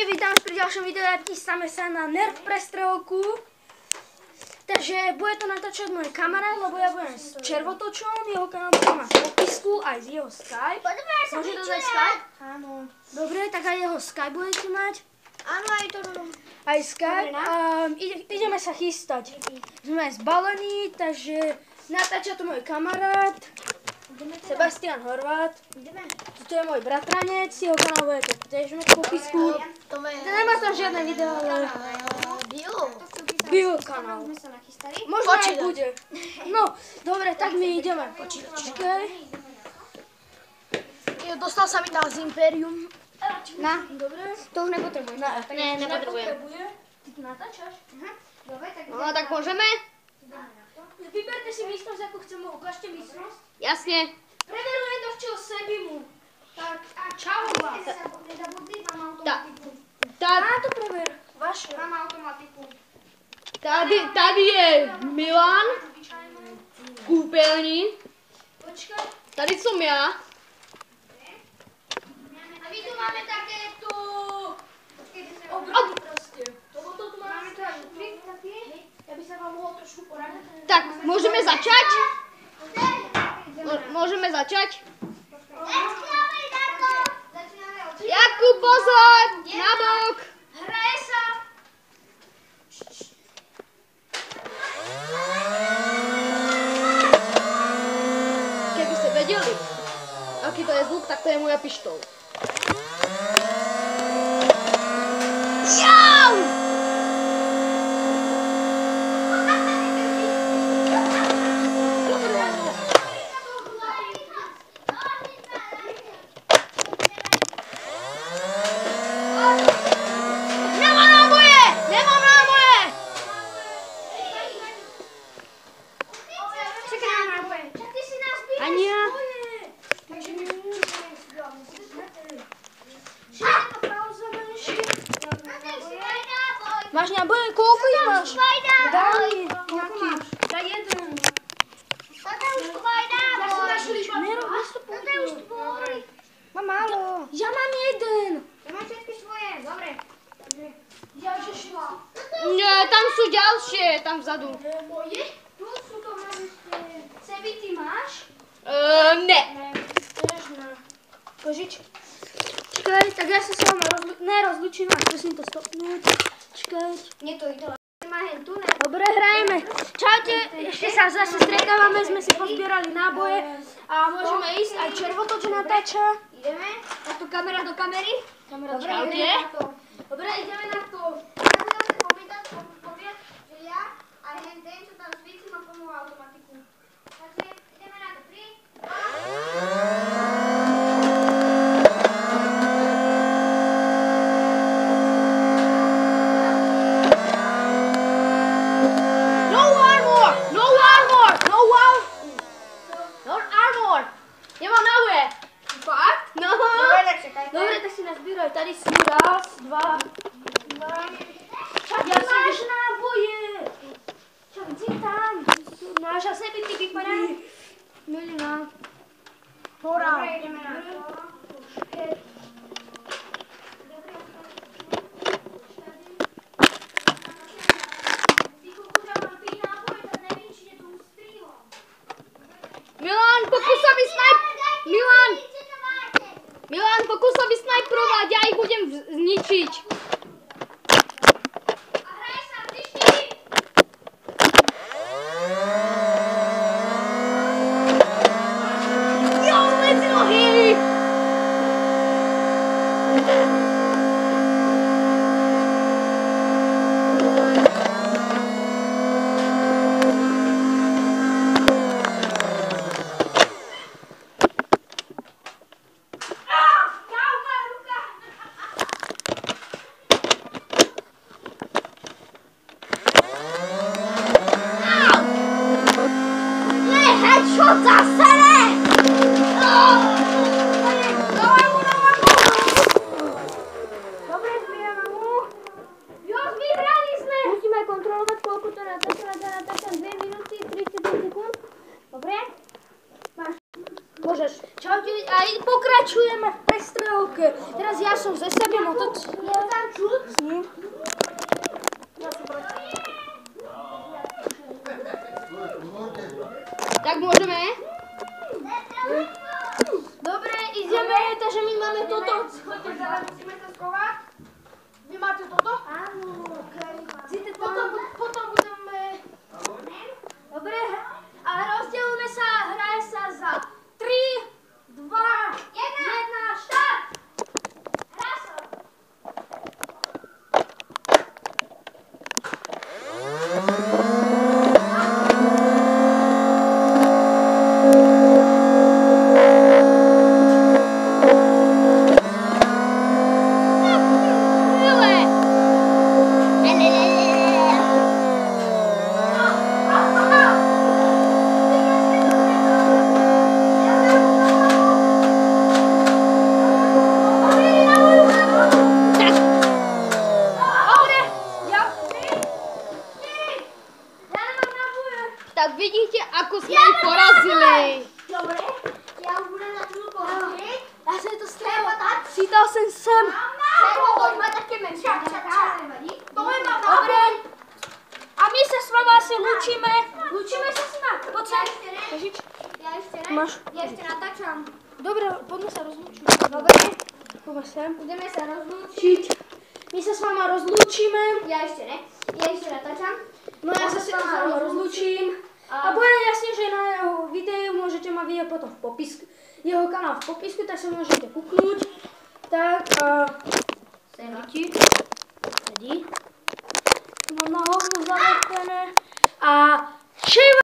Čaute, vítam pri ďalšom videu, chystáme sa na Nerf prestrelku. Takže bude to natáčať môj kamarát, lebo ja budem s Červotočom, jeho kanál bude mať v popisku, aj z jeho Skype. Môže to dať Skype? Áno. Dobre, tak aj jeho Skype budete mať. Áno, aj to. Aj Skype. Ideme sa chystať. Sme zbalení, takže natáča to môj kamarát. Sebastian Horvát. Toto je môj bratranec, jeho kanál bude to tiež mať v popisku. Nemá tam žiadne video, ale bio kanál. Možno aj bude. No, dobre, tak my ideme. Počkaj. Dostal sa mi dal z Imperium. Na, dobre. To už nepotrebuješ. Ne, nepotrebujem. Ty tu natáčaš? Dobre, tak No tak môžeme? Vyberte si místnosť, ako chceme. Ukážte místnosť. Jasne. Preveruje to včel Sebimu. Tak, a čau vás. Á, to prever. Vaše. Mám automatiku. Tady je Milan v kúpeľni. Počkaj. Tady som ja. A my tu máme takéto obrody proste. Toto tu máme také. Ja by sa vám mohol trošku poradiť. Tak, môžeme začať? Môžeme začať? Jakub, pozor! Na bok! Hraje sa. Keby ste vedeli, aký to je zvuk, tak to je moja pištol. Jau! Ania. Máš náboje? Koľko ich máš? Daj mi nejaký. Daj jeden. Mám málo. Ja mám jeden. Ja mám všetky svoje, dobre. Ja už šla. Nie, tam sú ďalšie, tam vzadu. Moje? Tu sú to maličké. Sebi, ty máš? Ne. Tiež ne. Kožič. Čakaj, tak ja sa s vama nerozlučím, až prosím to stopnúť. Čakaj. Nie to ide. Má hen tu, ne? Dobre, hrajeme. Čaute, ešte sa zase stretávame, sme si pozbierali náboje a môžeme ísť, aj Červotoč natáča. Ideme? Takto kamera do kamery? Kamera, Dobre, Čaute. ideme na to. Dobre, ideme na to. Ja sa zase poviem, že ja a hen ten, čo tam svíti, má plnú automatiku. Takže ideme na to. 3, 2, Nemám náboje. Fakt? No. dobre, tak čakaj. Dobre, tak si nazbíraj. Tady si raz, dva. Čak, ja máš náboje. Čak, kde tam? Máš a sebi ty vypadá. Milina. Dobre, ideme na to. Milan, pokus sa vysnajprovať, ja ich budem zničiť. A hraj sa, ty štyri. Jo, medzi nohy! Môžeš. Čaute, a pokračujeme v prestrelke. Teraz ja som ze sebe s ním. Tak môžeme? Dobre, ideme, takže my máme toto. Choďte za nami, musíme sa schovať. Vy máte toto? Áno, okej. Potom budeme... Dobre, a rozdielujeme sa, hraje sa za 3, 2, 1, štart! Hrá sa. Tak vidíte, ako sme ich porazili. Dobre, ja už budem na chvíľku hovoriť. Ja som to chytal sem. Poď, má také menšie. Dobre, a my sa s vama asi lúčime. Lúčime sa s vama. Poď sem. Ježič. Ja ešte ne. Máš? Ja ešte natáčam. Dobre, poďme sa rozlúčiť. Dobre, Poďme sem. budeme sa rozlúčiť. My sa s vama rozlúčime. Ja ešte ne. Ja ešte natáčam. No ja sa s vama rozlúčim. A bude jasne, že na jeho videu môžete mať video potom v popisku. Jeho kanál v popisku, tak sa môžete kúknúť. Tak a... Sedí. Mám na hovno zalepené. A...